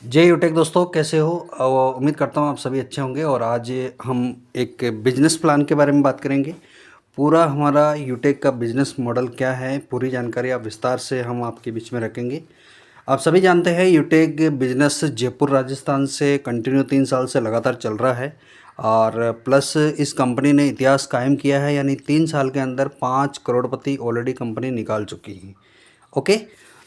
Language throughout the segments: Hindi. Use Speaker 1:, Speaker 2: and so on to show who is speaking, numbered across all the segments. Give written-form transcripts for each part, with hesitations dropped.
Speaker 1: जय यूटेक दोस्तों, कैसे हो? उम्मीद करता हूँ आप सभी अच्छे होंगे। और आज हम एक बिजनेस प्लान के बारे में बात करेंगे। पूरा हमारा यूटेक का बिजनेस मॉडल क्या है, पूरी जानकारी आप विस्तार से हम आपके बीच में रखेंगे। आप सभी जानते हैं यूटेक बिजनेस जयपुर राजस्थान से कंटिन्यू 3 साल से लगातार चल रहा है। और प्लस इस कंपनी ने इतिहास कायम किया है, यानी 3 साल के अंदर 5 करोड़पति ऑलरेडी कंपनी निकाल चुकी है। ओके,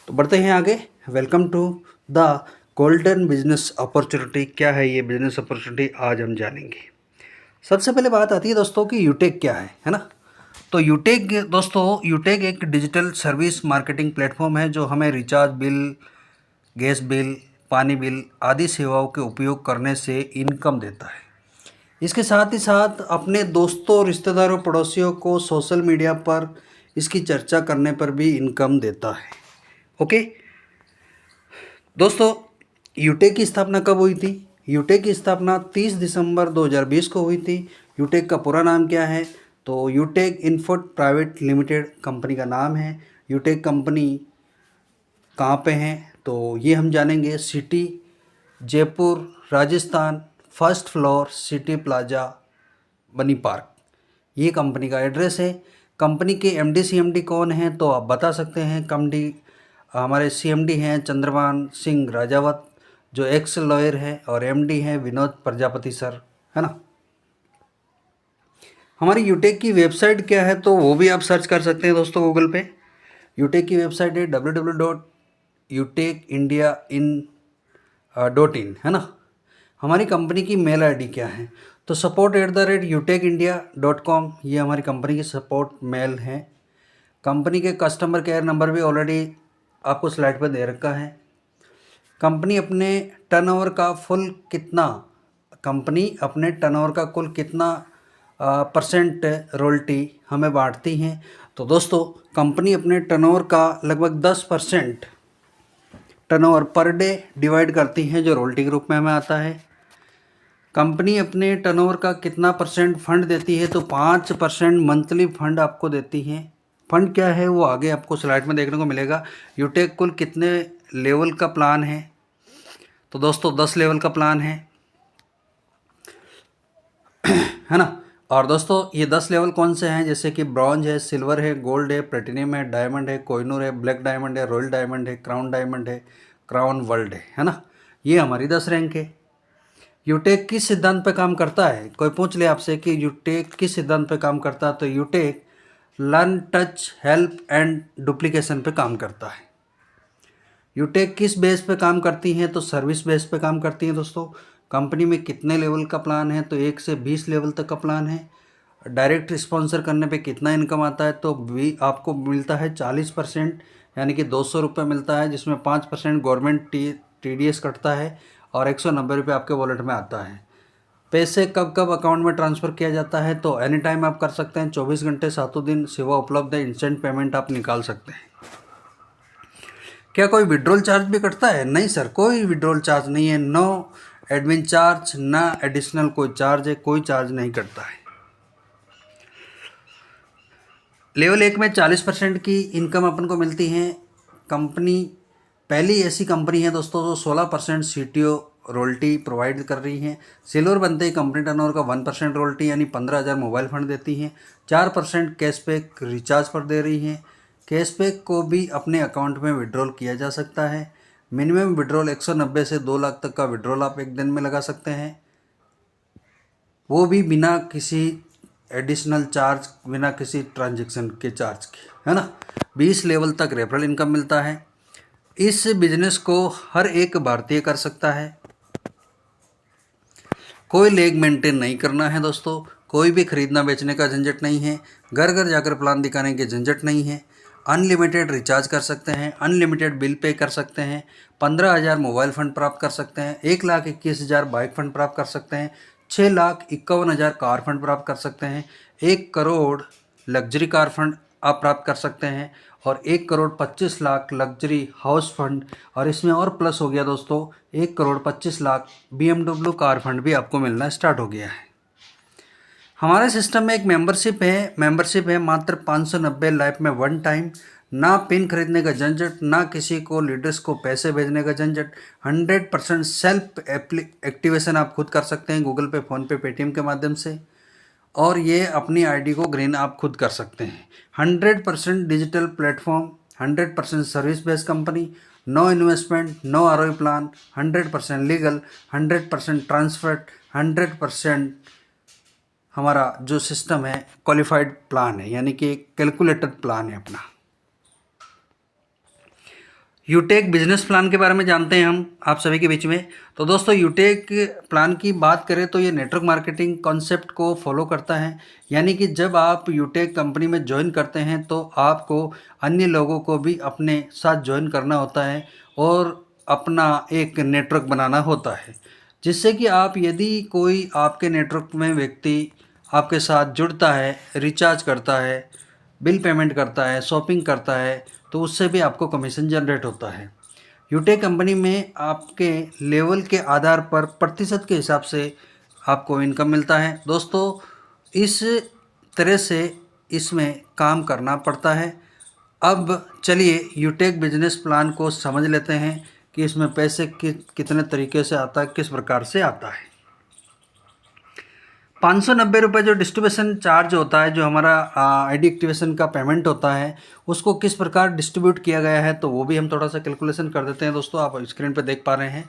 Speaker 1: तो बढ़ते हैं आगे। Welcome to the golden business opportunity. क्या है ये बिजनेस अपॉर्चुनिटी, आज हम जानेंगे। सबसे पहले बात आती है दोस्तों कि यूटेक क्या है ना। तो यूटेक दोस्तों, यूटेक एक डिजिटल सर्विस मार्केटिंग प्लेटफॉर्म है जो हमें रिचार्ज बिल, गैस बिल, पानी बिल आदि सेवाओं के उपयोग करने से इनकम देता है। इसके साथ ही साथ अपने दोस्तों, रिश्तेदारों, पड़ोसियों को सोशल मीडिया पर इसकी चर्चा करने पर भी इनकम देता है। ओके दोस्तों, यूटेक की स्थापना कब हुई थी? यूटेक की स्थापना 30 दिसंबर 2020 को हुई थी। यूटेक का पूरा नाम क्या है? तो यूटेक इन्फोट प्राइवेट लिमिटेड कंपनी का नाम है। यूटेक कंपनी कहाँ पे है तो ये हम जानेंगे। City Jaipur Rajasthan, first floor, city plaza, बनी पार्क, ये कंपनी का एड्रेस है। कंपनी के एमडी सीएमडी कौन है तो आप बता सकते हैं। हमारे सीएमडी हैं चंद्रभान सिंह राजावत, जो एक्स लॉयर है, और एमडी हैं विनोद प्रजापति सर, है ना। हमारी यूटेक की वेबसाइट क्या है तो वो भी आप सर्च कर सकते हैं दोस्तों गूगल पे। यूटेक की वेबसाइट है www.utekindia.in, है ना। हमारी कंपनी की मेल आईडी क्या है तो support@utekindia.com, ये हमारी कंपनी की सपोर्ट मेल है। कंपनी के कस्टमर केयर नंबर भी ऑलरेडी आपको स्लाइड पर दे रखा है। कंपनी अपने टर्नओवर का कुल कितना परसेंट रॉयल्टी हमें बांटती हैं। तो दोस्तों, कंपनी अपने टर्नओवर का लगभग 10% टर्नओवर पर डे डिवाइड करती हैं, जो रॉयल्टी के रूप में हमें आता है। कंपनी अपने टर्नओवर का कितना परसेंट फंड देती है तो 5% मंथली फंड आपको देती है। फंड क्या है वो आगे आपको स्लाइड में देखने को मिलेगा। यूटेक कुल कितने लेवल का प्लान है तो दोस्तों 10 लेवल का प्लान है है ना। और दोस्तों, ये 10 लेवल कौन से हैं, जैसे कि ब्रॉन्ज है, सिल्वर है, गोल्ड है, प्लेटिनियम है, डायमंड है, कोहिनूर है, ब्लैक डायमंड है, रॉयल डायमंड है, क्राउन क्राउन वर्ल्ड है ना। ये हमारी 10 रैंक है। यूटेक किस सिद्धांत पे काम करता है? कोई पूछ ले आपसे कि यूटेक किस सिद्धांत पे काम करता है तो Utech learn, touch, help and duplication पे काम करता है। यूटेक किस बेस पे काम करती हैं तो सर्विस बेस पे काम करती हैं दोस्तों। कंपनी में कितने लेवल का प्लान है तो 1 से 20 लेवल तक का प्लान है। डायरेक्ट स्पॉन्सर करने पे कितना इनकम आता है तो भी आपको मिलता है 40%, यानी कि 200 रुपये मिलता है, जिसमें 5% गवर्नमेंट TDS कटता है और 190 रुपये आपके वॉलेट में आता है। पैसे कब कब अकाउंट में ट्रांसफ़र किया जाता है तो एनी टाइम आप कर सकते हैं, 24 घंटे 7 दिन सेवा उपलब्ध है। इंस्टेंट पेमेंट आप निकाल सकते हैं। क्या कोई विड्रॉल चार्ज भी कटता है? नहीं सर, कोई विड्रॉल चार्ज नहीं है। नो एडमिन चार्ज, ना एडिशनल कोई चार्ज है, कोई चार्ज नहीं कटता है। लेवल 1 में 40% की इनकम अपन को मिलती है। कंपनी पहली ऐसी कंपनी है दोस्तों जो 16% CTO रॉयल्टी प्रोवाइड कर रही है। सिल्वर बनते ही कंपनी टर्नओवर का 1% रॉयल्टी यानी 15,000 मोबाइल फंड देती हैं। 4% कैशबैक रिचार्ज पर दे रही हैं। कैशबैक को भी अपने अकाउंट में विड्रॉल किया जा सकता है। मिनिमम विड्रॉल 190 से 2 लाख तक का विड्रॉल आप एक दिन में लगा सकते हैं, वो भी बिना किसी एडिशनल चार्ज, बिना किसी ट्रांजैक्शन के चार्ज के, है ना। 20 लेवल तक रेफरल इनकम मिलता है। इस बिजनेस को हर एक भारतीय कर सकता है। कोई लेग मेंटेन नहीं करना है दोस्तों, कोई भी खरीदना बेचने का झंझट नहीं है, घर घर जाकर प्लान दिखाने के झंझट नहीं है। अनलिमिटेड रिचार्ज कर सकते हैं, अनलिमिटेड बिल पे कर सकते हैं, 15,000 मोबाइल फंड प्राप्त कर सकते हैं, 1,21,000 बाइक फंड प्राप्त कर सकते हैं, 6,51,000 कार फंड प्राप्त कर सकते हैं, 1 करोड़ लग्जरी कार फंड आप प्राप्त कर सकते हैं, और 1,25,00,000 लग्जरी हाउस फंड। और इसमें और प्लस हो गया दोस्तों, 1,25,00,000 BMW कार फंड भी आपको मिलना स्टार्ट हो गया है। हमारे सिस्टम में एक मेंबरशिप है मात्र 590 लाइफ में 1 टाइम। ना पिन खरीदने का झंझट, ना किसी को लीडर्स को पैसे भेजने का झंझट। 100% सेल्फ एक्टिवेशन आप खुद कर सकते हैं गूगल पे, फ़ोन पे, पेटीएम के माध्यम से। और ये अपनी आईडी को ग्रीन आप खुद कर सकते हैं। 100% digital platform, 100% service based company, no investment, no ROE plan, 100% legal, 100% transfer, 100% हमारा जो सिस्टम है क्वालिफाइड प्लान है, यानी कि कैलकुलेटेड प्लान है अपना। यूटेक बिजनेस प्लान के बारे में जानते हैं हम आप सभी के बीच में। तो दोस्तों यूटेक प्लान की बात करें तो ये नेटवर्क मार्केटिंग कॉन्सेप्ट को फॉलो करता है, यानी कि जब आप यूटेक कंपनी में ज्वाइन करते हैं तो आपको अन्य लोगों को भी अपने साथ ज्वाइन करना होता है और अपना एक नेटवर्क बनाना होता है, जिससे कि आप यदि कोई आपके नेटवर्क में व्यक्ति आपके साथ जुड़ता है, रिचार्ज करता है, बिल पेमेंट करता है, शॉपिंग करता है, तो उससे भी आपको कमीशन जनरेट होता है। यूटेक कंपनी में आपके लेवल के आधार पर प्रतिशत के हिसाब से आपको इनकम मिलता है। दोस्तों इस तरह से इसमें काम करना पड़ता है। अब चलिए यूटेक बिजनेस प्लान को समझ लेते हैं कि इसमें पैसे कितने तरीके से आता है, किस प्रकार से आता है। 590 रुपये जो डिस्ट्रीब्यूशन चार्ज होता है, जो हमारा आईडी एक्टिवेशन का पेमेंट होता है, उसको किस प्रकार डिस्ट्रीब्यूट किया गया है तो वो भी हम थोड़ा सा कैलकुलेशन कर देते हैं। दोस्तों आप स्क्रीन पर देख पा रहे हैं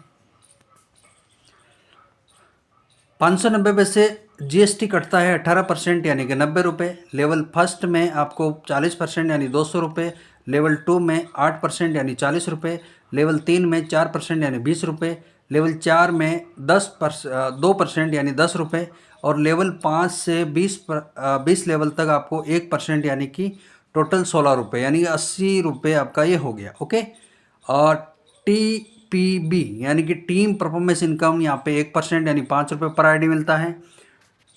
Speaker 1: 590 में से जीएसटी कटता है 18% यानी कि 90 रुपये। लेवल फर्स्ट में आपको 40% यानी 200 रुपये। लेवल 2 में 8% यानी 40 रुपये। लेवल 3 में 4% यानी 20 रुपये। लेवल 4 में 2% यानी 10 रुपये। और लेवल 5 से 20 लेवल तक आपको 1% यानी कि टोटल 16 रुपये यानी 80 रुपये आपका ये हो गया। ओके। और टीपीबी यानी कि टीम परफॉर्मेंस इनकम, यहाँ पे 1% यानी 5 रुपये पर आईडी मिलता है।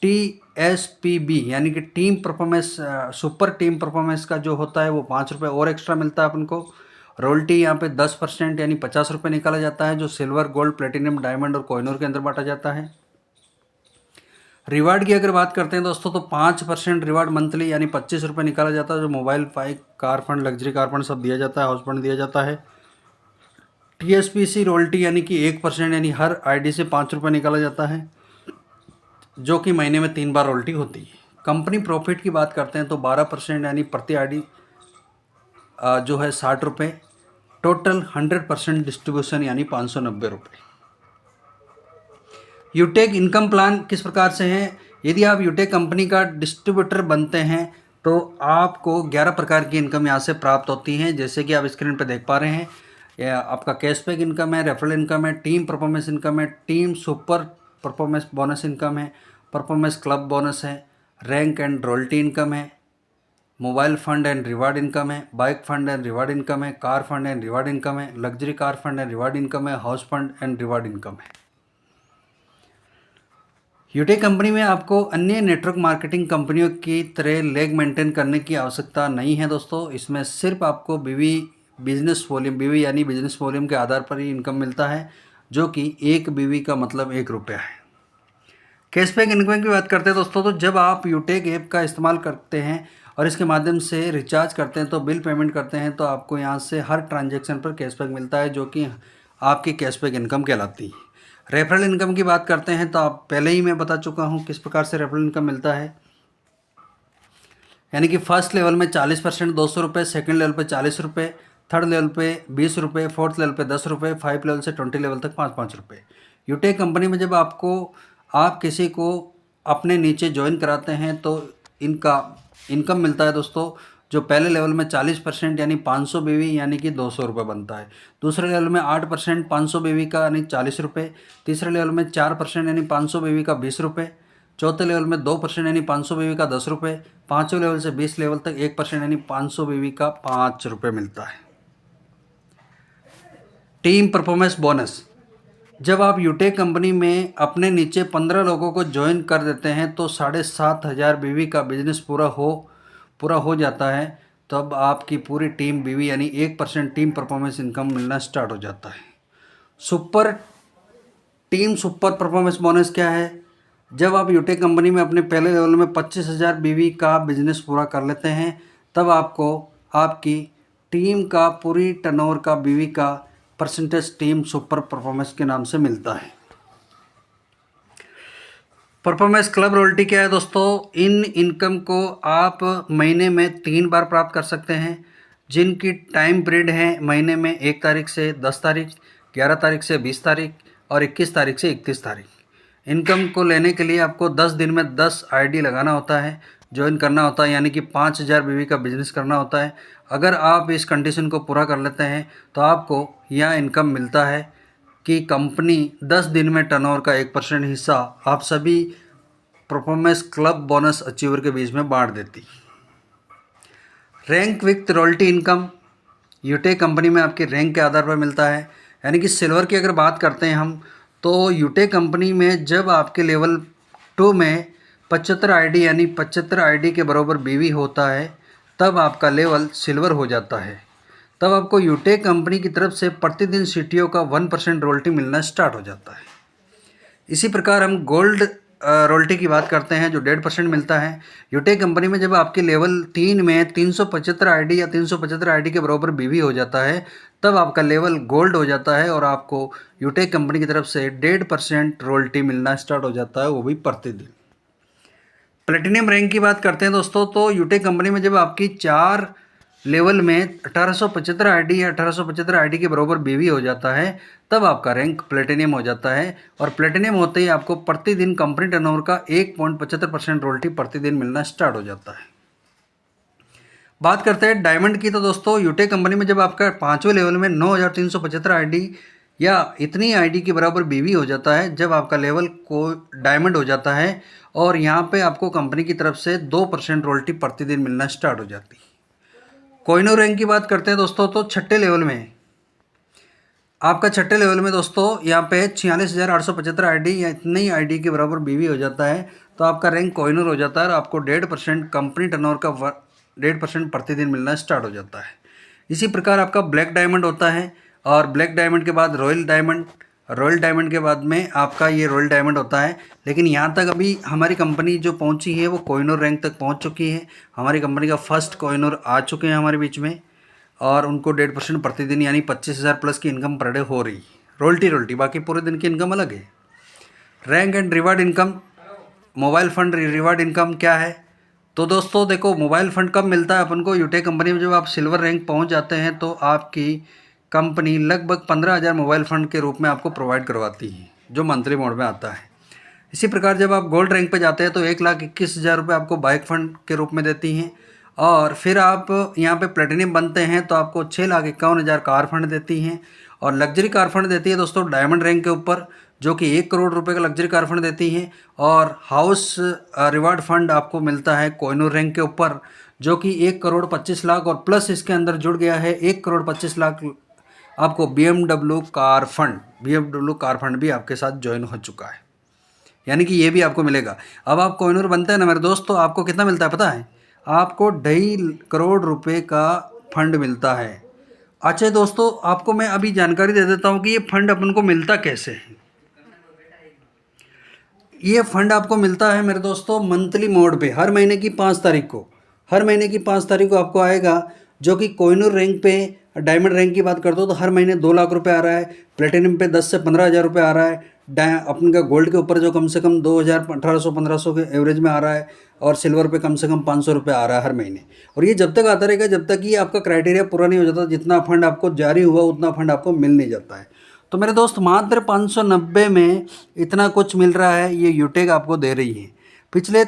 Speaker 1: टीएसपीबी यानी कि team performance, super team performance का जो होता है वो 5 रुपये और एक्स्ट्रा मिलता है अपन को। रॉयल्टी यहाँ पे 10% यानी 50 रुपये निकाला जाता है, जो सिल्वर, गोल्ड, प्लेटिनम, डायमंड और कोहिनूर के अंदर बांटा जाता है। रिवार्ड की अगर बात करते हैं दोस्तों तो 5% रिवार्ड मंथली यानी 25 रुपये निकाला जाता है, जो mobile, bike, car fund, luxury car fund सब दिया जाता है, हाउस फंड दिया जाता है। टीएसपीसी रॉयल्टी यानी कि 1% यानी हर आईडी से 5 रुपये निकाला जाता है, जो कि महीने में 3 बार रॉयल्टी होती है। कंपनी प्रॉफिट की बात करते हैं तो 12% यानी प्रति आईडी जो है 60 रुपये। टोटल 100% डिस्ट्रीब्यूशन यानी 590 रुपये। यूटेक इनकम प्लान किस प्रकार से है? यदि आप यूटेक कंपनी का डिस्ट्रीब्यूटर बनते हैं तो आपको 11 प्रकार की इनकम यहाँ से प्राप्त होती हैं, जैसे कि आप स्क्रीन पर देख पा रहे हैं। यह आपका कैशबैक इनकम है, रेफरल इनकम है, टीम परफॉर्मेंस इनकम है, team super performance bonus income है, परफॉर्मेंस क्लब बोनस है, रैंक एंड रॉयल्टी इनकम है, mobile fund and reward income है, bike fund and reward income है, car fund and reward income है, luxury car fund and reward income है, house fund and reward income है। यूटेक कंपनी में आपको अन्य नेटवर्क मार्केटिंग कंपनियों की तरह लेग मेंटेन करने की आवश्यकता नहीं है दोस्तों। इसमें सिर्फ आपको बिजनेस वॉल्यूम के आधार पर ही इनकम मिलता है, जो कि 1 बीवी का मतलब 1 रुपया है। कैशबैक इनकम की बात करते हैं दोस्तों, तो जब आप यूटेक ऐप का इस्तेमाल करते हैं और इसके माध्यम से रिचार्ज करते हैं, तो बिल पेमेंट करते हैं, तो आपको यहाँ से हर ट्रांजैक्शन पर कैशबैक मिलता है, जो कि आपकी कैशबैक इनकम कहलाती है। रेफरल इनकम की बात करते हैं तो आप पहले ही मैं बता चुका हूँ किस प्रकार से रेफरल इनकम मिलता है, यानी कि फर्स्ट लेवल में 40% 200 रुपये, सेकेंड लेवल पे 40 रुपये, थर्ड लेवल पे 20 रुपये, फोर्थ लेवल पे 10 रुपये, 5 लेवल से 20 लेवल तक 5-5 रुपये। यूटेक कंपनी में जब आप किसी को अपने नीचे ज्वाइन कराते हैं तो इनका इनकम मिलता है दोस्तों, जो पहले लेवल में 40% यानी 500 बीवी यानी कि 200 रुपये बनता है। दूसरे लेवल में 8% 500 बीवी का यानी 40 रुपये। तीसरे लेवल में 4% यानी 500 बीवी का 20 रुपये। चौथे लेवल में 2% यानी 500 बीवी का 10 रुपये। पाँचवें लेवल से 20 लेवल तक 1% यानी 500 बीवी का 5 रुपये मिलता है। टीम परफॉर्मेंस बोनस, जब आप यूटेक कंपनी में अपने नीचे 15 लोगों को ज्वाइन कर देते हैं तो 7,500 बीवी का बिजनेस पूरा हो जाता है, तब आपकी पूरी टीम बीवी यानी 1% टीम परफॉर्मेंस इनकम मिलना स्टार्ट हो जाता है। सुपर परफॉर्मेंस बोनस क्या है? जब आप यूटेक कंपनी में अपने पहले लेवल में 25,000 बीवी का बिजनेस पूरा कर लेते हैं, तब आपको आपकी टीम का पूरी टर्नओवर का बीवी का परसेंटेज टीम सुपर परफॉर्मेंस के नाम से मिलता है। परफॉर्मेंस क्लब रॉयल्टी क्या है दोस्तों? इन इनकम को आप महीने में 3 बार प्राप्त कर सकते हैं, जिनकी टाइम पीरियड है महीने में 1 तारीख से 10 तारीख, 11 तारीख से 20 तारीख और 21 तारीख से 31 तारीख। इनकम को लेने के लिए आपको 10 दिन में 10 आईडी लगाना होता है, ज्वाइन करना होता है, यानी कि 5000 बीवी का बिजनेस करना होता है। अगर आप इस कंडीशन को पूरा कर लेते हैं तो आपको यह इनकम मिलता है कि कंपनी 10 दिन में टर्नओवर का 1% हिस्सा आप सभी परफॉर्मेंस क्लब बोनस अचीवर के बीच में बांट देती। Rank with royalty income यूटेक company में आपके रैंक के आधार पर मिलता है, यानी कि सिल्वर की अगर बात करते हैं हम तो यूटेक कंपनी में जब आपके लेवल 2 में 75 आईडी यानी 75 आईडी के बराबर बीवी होता है तब आपका लेवल सिल्वर हो जाता है। तब आपको यूटेक कंपनी की तरफ से प्रतिदिन सीटीओ का 1% रॉयल्टी मिलना स्टार्ट हो जाता है। इसी प्रकार हम गोल्ड रॉयल्टी की बात करते हैं जो 1.5% मिलता है। यूटेक कंपनी में जब आपके लेवल 3 में 375 आईडी या 375 आईडी के बराबर बीवी हो जाता है तब आपका लेवल गोल्ड हो जाता है और आपको यूटेक कंपनी की तरफ से 1.5% रॉयल्टी मिलना स्टार्ट हो जाता है, वो भी प्रतिदिन। प्लेटिनियम रैंक की बात करते हैं दोस्तों तो यूटेक कंपनी में जब आपकी 4 लेवल में 1875 आईडी या 1875 आईडी के बराबर बीवी हो जाता है तब आपका रैंक प्लेटिनियम हो जाता है और प्लेटिनियम होते ही आपको प्रतिदिन कंपनी टर्नओवर का 1.75% रॉयल्टी प्रतिदिन मिलना स्टार्ट हो जाता है। बात करते हैं डायमंड की तो दोस्तों यूटेक कंपनी में जब आपका 5वें लेवल में 9375 आईडी या इतनी आईडी के बराबर बीवी हो जाता है जब आपका लेवल को डायमंड हो जाता है और यहाँ पे आपको कंपनी की तरफ से 2% रॉयल्टी प्रतिदिन मिलना स्टार्ट हो जाती है। कोहिनूर रैंक की बात करते हैं दोस्तों तो 6ठे लेवल में आपका 6ठे लेवल में दोस्तों यहाँ पे 46,875 आईडी या इतनी आईडी के बराबर बीवी हो जाता है तो आपका रैंक कोहिनूर हो जाता है और आपको 1.5% कंपनी टर्नओवर का 1.5% प्रतिदिन मिलना स्टार्ट हो जाता है। इसी प्रकार आपका ब्लैक डायमंड होता है और ब्लैक डायमंड के बाद रॉयल डायमंड के बाद में आपका ये रॉयल डायमंड होता है। लेकिन यहाँ तक अभी हमारी कंपनी जो पहुँची है वो कोहिनूर रैंक तक पहुँच चुकी है। हमारी कंपनी का फर्स्ट कोहिनूर आ चुके हैं हमारे बीच में और उनको 1.5% प्रतिदिन यानी 25,000 प्लस की इनकम पर डे हो रही रॉयल्टी। बाकी पूरे दिन की इनकम अलग है। Rank and reward income, mobile fund reward income क्या है तो दोस्तों देखो, मोबाइल फंड कब मिलता है अपन को? यूटेक कंपनी में जब आप सिल्वर रैंक पहुंच जाते हैं तो आपकी कंपनी लगभग 15,000 मोबाइल फंड के रूप में आपको प्रोवाइड करवाती है जो मंथली मोड में आता है। इसी प्रकार जब आप गोल्ड रैंक पे जाते हैं तो 1,21,000 रुपये आपको बाइक फंड के रूप में देती हैं और फिर आप यहाँ पे प्लेटिनियम बनते हैं तो आपको 6,51,000 कार फंड देती हैं और लग्जरी कार फंड देती है दोस्तों डायमंड रैंक के ऊपर जो कि 1 करोड़ रुपए का लग्जरी कार फंड देती हैं और हाउस रिवार्ड फंड आपको मिलता है कोहिनूर रैंक के ऊपर जो कि 1,25,00,000 और प्लस इसके अंदर जुड़ गया है 1,25,00,000 आपको BMW कार फंड भी आपके साथ ज्वाइन हो चुका है, यानी कि ये भी आपको मिलेगा। अब आप कोहिनूर बनते हैं ना मेरे दोस्त तो आपको कितना मिलता है पता है? आपको 2.5 करोड़ रुपए का फंड मिलता है। अच्छा दोस्तों, आपको मैं अभी जानकारी दे देता हूँ कि ये फंड अपन को मिलता कैसे है। ये फंड आपको मिलता है मेरे दोस्तों मंथली मोड पे हर महीने की 5 तारीख को आपको आएगा जो कि कोहिनूर रैंक पे डायमंड रैंक की बात करते हो तो हर महीने 2 लाख रुपए आ रहा है, प्लेटिनियम पे 10 से 15,000 रुपये आ रहा है, अपन का गोल्ड के ऊपर जो कम से कम 2,000 1800-1500 के एवरेज में आ रहा है और सिल्वर पे कम से कम 500 रुपये आ रहा है हर महीने। और ये जब तक आता रहेगा जब तक ये आपका क्राइटेरिया पूरा नहीं हो जाता, जितना फंड आपको जारी हुआ उतना फंड आपको मिल नहीं जाता है। तो मेरे दोस्त मात्र 590 में इतना कुछ मिल रहा है, ये यूटेक आपको दे रही है। पिछले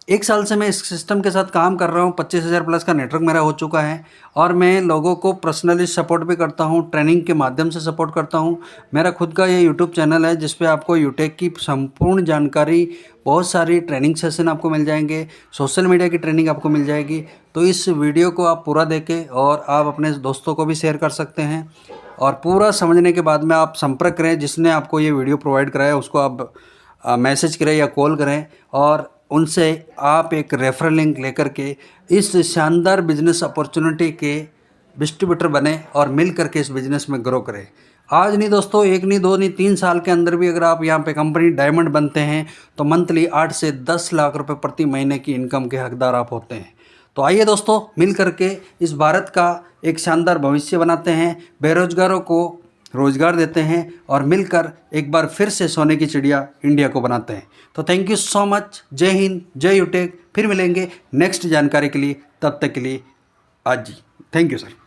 Speaker 1: 1 साल से मैं इस सिस्टम के साथ काम कर रहा हूँ, 25,000 प्लस का नेटवर्क मेरा हो चुका है और मैं लोगों को पर्सनली सपोर्ट भी करता हूँ, ट्रेनिंग के माध्यम से सपोर्ट करता हूँ। मेरा खुद का ये यूट्यूब चैनल है जिस पे आपको यूटेक की संपूर्ण जानकारी, बहुत सारी ट्रेनिंग सेशन आपको मिल जाएंगे, सोशल मीडिया की ट्रेनिंग आपको मिल जाएगी। तो इस वीडियो को आप पूरा देखें और आप अपने दोस्तों को भी शेयर कर सकते हैं और पूरा समझने के बाद में आप संपर्क करें, जिसने आपको ये वीडियो प्रोवाइड कराया उसको आप मैसेज करें या कॉल करें और उनसे आप एक रेफरल लिंक लेकर के इस शानदार बिजनेस अपॉर्चुनिटी के डिस्ट्रीब्यूटर बने और मिल करके इस बिज़नेस में ग्रो करें। आज नहीं दोस्तों, 1 नहीं 2 नहीं 3 साल के अंदर भी अगर आप यहाँ पे कंपनी डायमंड बनते हैं तो मंथली 8 से 10 लाख रुपए प्रति महीने की इनकम के हकदार आप होते हैं। तो आइए दोस्तों, मिल करके इस भारत का एक शानदार भविष्य बनाते हैं, बेरोजगारों को रोजगार देते हैं और मिलकर एक बार फिर से सोने की चिड़िया इंडिया को बनाते हैं। तो थैंक यू सो मच। जय हिंद, जय यूटेक। फिर मिलेंगे नेक्स्ट जानकारी के लिए, तब तक के लिए आज जी थैंक यू सर।